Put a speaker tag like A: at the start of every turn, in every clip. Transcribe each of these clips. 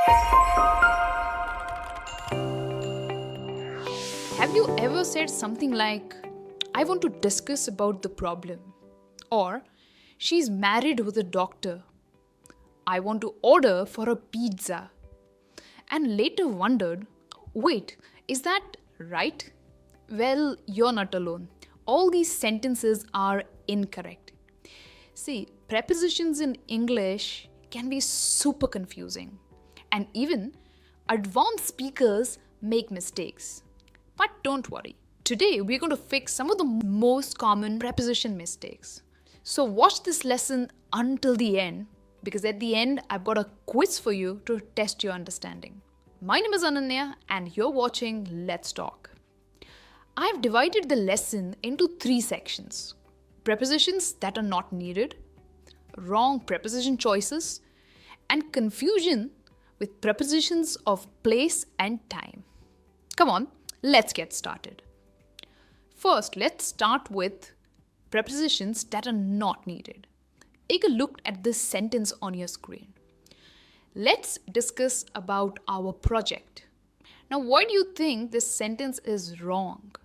A: Have you ever said something like, I want to discuss about the problem? Or, she's married with a doctor. I want to order for a pizza. And later wondered, wait, is that right? Well, you're not alone. All these sentences are incorrect. See, prepositions in English can be super confusing. And even advanced speakers make mistakes. But don't worry. Today we're going to fix some of the most common preposition mistakes. So watch this lesson until the end, because at the end I've got a quiz for you to test your understanding. My name is Ananya and you're watching Let's Talk. I've divided the lesson into 3 sections. Prepositions that are not needed, wrong preposition choices, and confusion with prepositions of place and time. Come on, let's get started. First, let's start with prepositions that are not needed. Take a look at this sentence on your screen. Let's discuss about our project. Now, why do you think this sentence is wrong?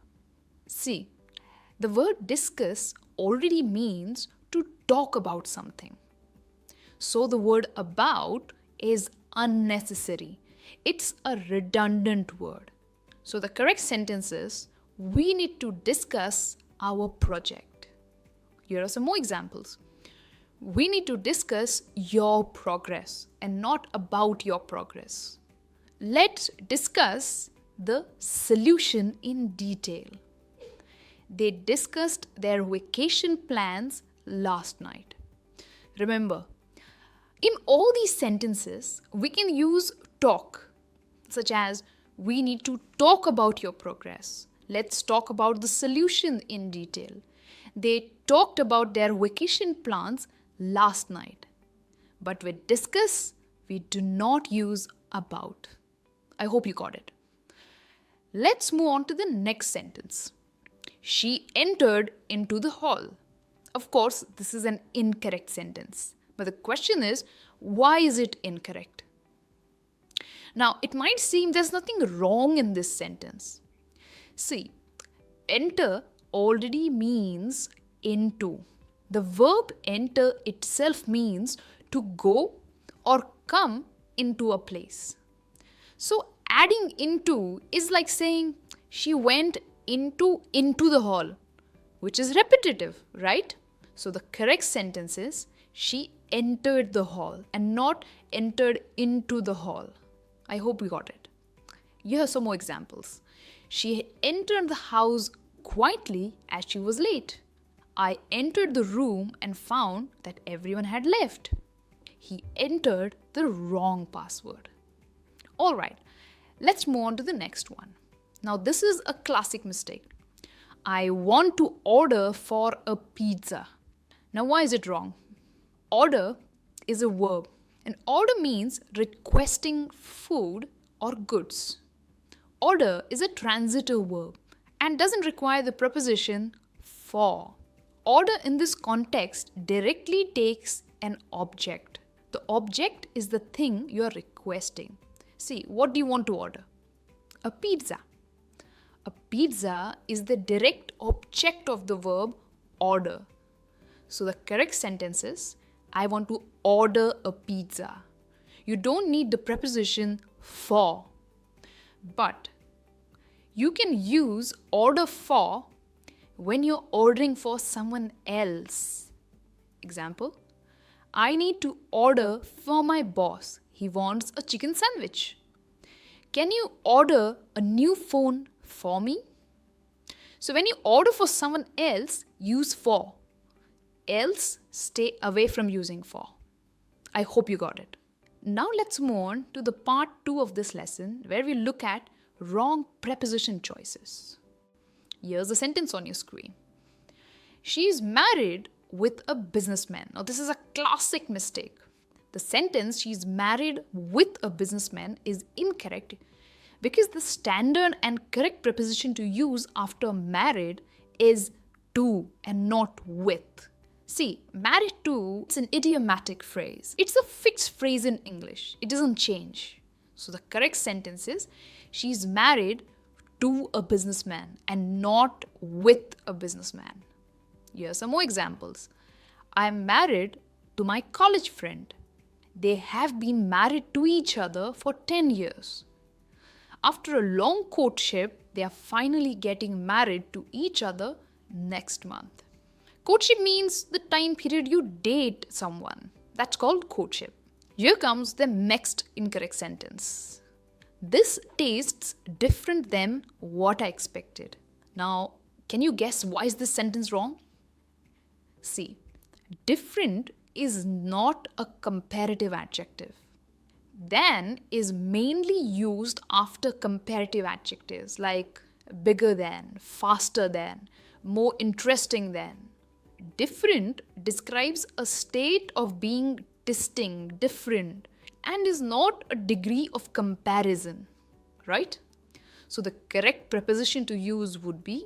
A: See, the word discuss already means to talk about something. So the word about is unnecessary. It's a redundant word. So the correct sentence is, we need to discuss our project. Here are some more examples. We need to discuss your progress and not about your progress. Let's discuss the solution in detail. They discussed their vacation plans last night. Remember, in all these sentences, we can use talk, such as, we need to talk about your progress. Let's talk about the solution in detail. They talked about their vacation plans last night. But with discuss, we do not use about. I hope you got it. Let's move on to the next sentence. She entered into the hall. Of course, this is an incorrect sentence. But the question is, why is it incorrect? Now, it might seem there's nothing wrong in this sentence. See, enter already means into. The verb enter itself means to go or come into a place. So, adding into is like saying she went into the hall, which is repetitive, right? So, the correct sentence is she entered the hall and not entered into the hall. I hope you got it. Here are some more examples. She entered the house quietly as she was late. I entered the room and found that everyone had left. He entered the wrong password. Alright, let's move on to the next one. Now this is a classic mistake. I want to order for a pizza. Now why is it wrong? Order is a verb. And order means requesting food or goods. Order is a transitive verb and doesn't require the preposition for. Order in this context directly takes an object. The object is the thing you are requesting. See, what do you want to order? A pizza. A pizza is the direct object of the verb order. So the correct sentence is, I want to order a pizza. You don't need the preposition for. But you can use order for when you're ordering for someone else. Example, I need to order for my boss. He wants a chicken sandwich. Can you order a new phone for me? So when you order for someone else, use for. Else, stay away from using for. I hope you got it. Now let's move on to the part 2 of this lesson where we look at wrong preposition choices. Here's the sentence on your screen. She is married with a businessman. Now this is a classic mistake. The sentence she's married with a businessman is incorrect because the standard and correct preposition to use after married is to and not with. See, married to is an idiomatic phrase. It's a fixed phrase in English. It doesn't change. So the correct sentence is, she's married to a businessman and not with a businessman. Here are some more examples. I'm married to my college friend. They have been married to each other for 10 years. After a long courtship, they are finally getting married to each other next month. Courtship means the time period you date someone. That's called courtship. Here comes the next incorrect sentence. This tastes different than what I expected. Now, can you guess why is this sentence wrong? See, different is not a comparative adjective. Than is mainly used after comparative adjectives like bigger than, faster than, more interesting than. Different describes a state of being distinct, different, and is not a degree of comparison, right? So the correct preposition to use would be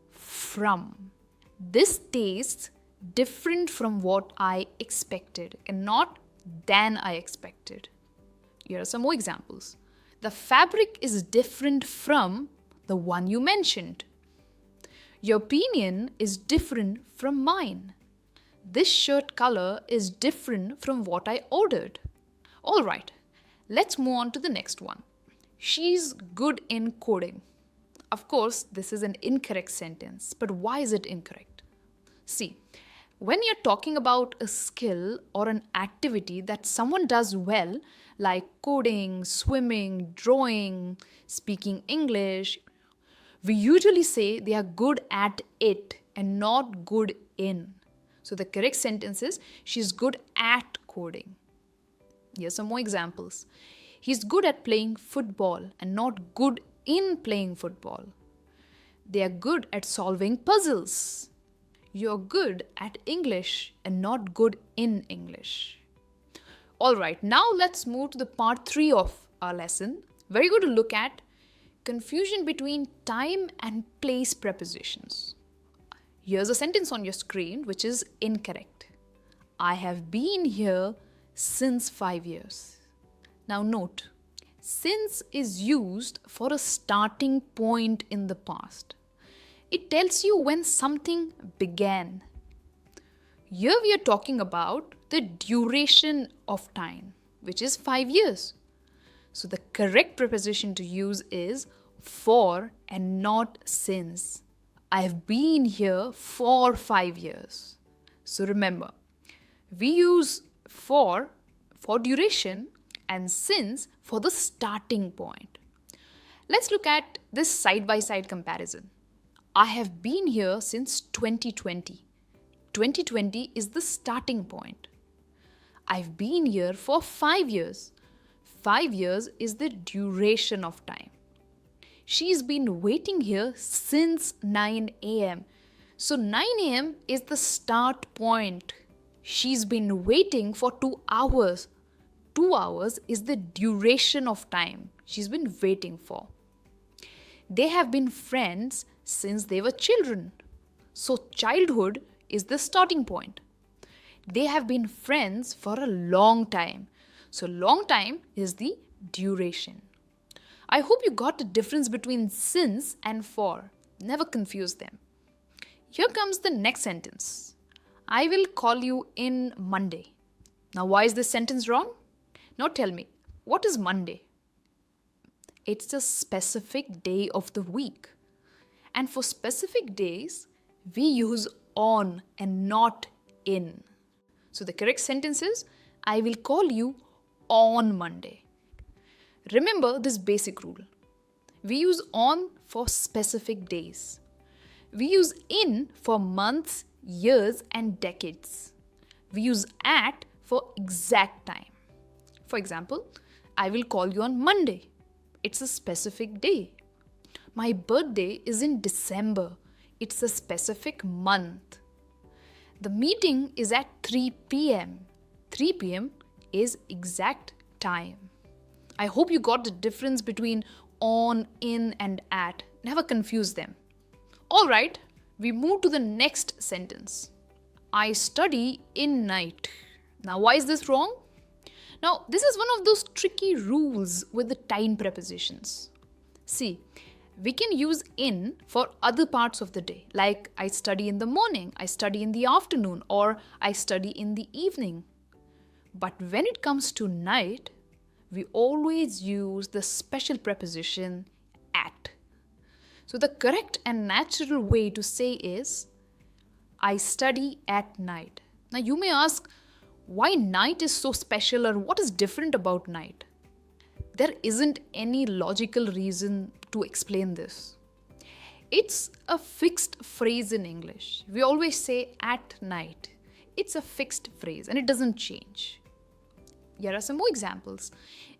A: from. This tastes different from what I expected and not than I expected. Here are some more examples. The fabric is different from the one you mentioned. Your opinion is different from mine. This shirt color is different from what I ordered. Alright, let's move on to the next one. She's good in coding. Of course, this is an incorrect sentence, but why is it incorrect? See, when you're talking about a skill or an activity that someone does well, like coding, swimming, drawing, speaking English, we usually say they are good at it and not good in. So the correct sentence is, she's good at coding. Here's some more examples. He's good at playing football and not good in playing football. They are good at solving puzzles. You're good at English and not good in English. Alright, now let's move to the part 3 of our lesson, where you're going to look at confusion between time and place prepositions. Here's a sentence on your screen which is incorrect. I have been here since 5 years. Now note, since is used for a starting point in the past. It tells you when something began. Here we are talking about the duration of time, which is 5 years. So the correct preposition to use is for and not since. I have been here for 5 years. So remember, we use for duration and since for the starting point. Let's look at this side-by-side comparison. I have been here since 2020. 2020 is the starting point. I've been here for 5 years. 5 years is the duration of time. She's been waiting here since 9 a.m. So 9 a.m. is the start point. She's been waiting for 2 hours. 2 hours is the duration of time she's been waiting for. They have been friends since they were children. So childhood is the starting point. They have been friends for a long time. So long time is the duration. I hope you got the difference between since and for. Never confuse them. Here comes the next sentence. I will call you in Monday. Now why is this sentence wrong? Now tell me, what is Monday? It's a specific day of the week. And for specific days, we use on and not in. So the correct sentence is, I will call you on Monday. Remember this basic rule. We use on for specific days. We use in for months, years, and decades. We use at for exact time. For example, I will call you on Monday. It's a specific day. My birthday is in December. It's a specific month. The meeting is at 3 p.m. 3 p.m. is exact time. I hope you got the difference between on, in, and at. Never confuse them. Alright, we move to the next sentence. I study in night. Now why is this wrong? Now, this is one of those tricky rules with the time prepositions. See, we can use in for other parts of the day, like I study in the morning, I study in the afternoon, or I study in the evening. But when it comes to night, we always use the special preposition at. So the correct and natural way to say is, I study at night. Now you may ask, why night is so special, or what is different about night? There isn't any logical reason to explain this. It's a fixed phrase in English. We always say at night. It's a fixed phrase and it doesn't change. Here are some more examples.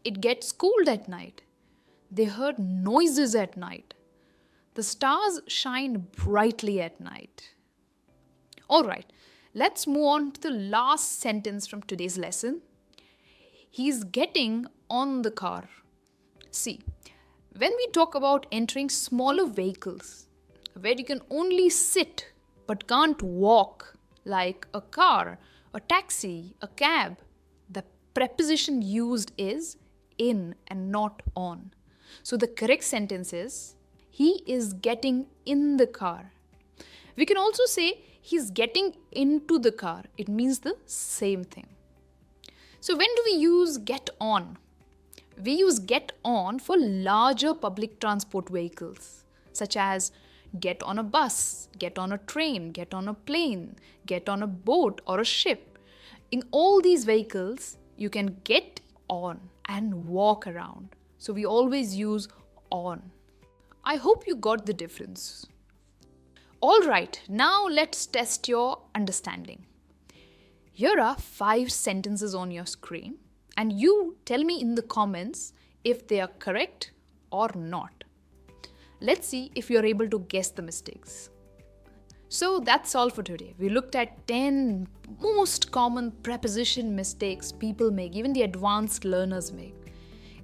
A: It gets cold at night. They heard noises at night. The stars shine brightly at night. Alright, let's move on to the last sentence from today's lesson. He's getting on the car. See, when we talk about entering smaller vehicles, where you can only sit but can't walk, like a car, a taxi, a cab, the preposition used is in and not on. So the correct sentence is, he is getting in the car. We can also say, he's getting into the car. It means the same thing. So when do we use get on? We use get on for larger public transport vehicles, such as get on a bus, get on a train, get on a plane, get on a boat or a ship. In all these vehicles, you can get on and walk around. So we always use on. I hope you got the difference. Alright, now let's test your understanding. Here are 5 sentences on your screen, and you tell me in the comments if they are correct or not. Let's see if you're able to guess the mistakes. So that's all for today. We looked at 10 most common preposition mistakes people make, even the advanced learners make.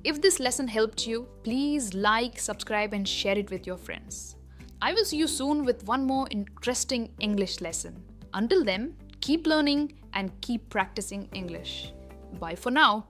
A: If this lesson helped you, please like, subscribe and share it with your friends. I will see you soon with one more interesting English lesson. Until then, keep learning and keep practicing English. Bye for now.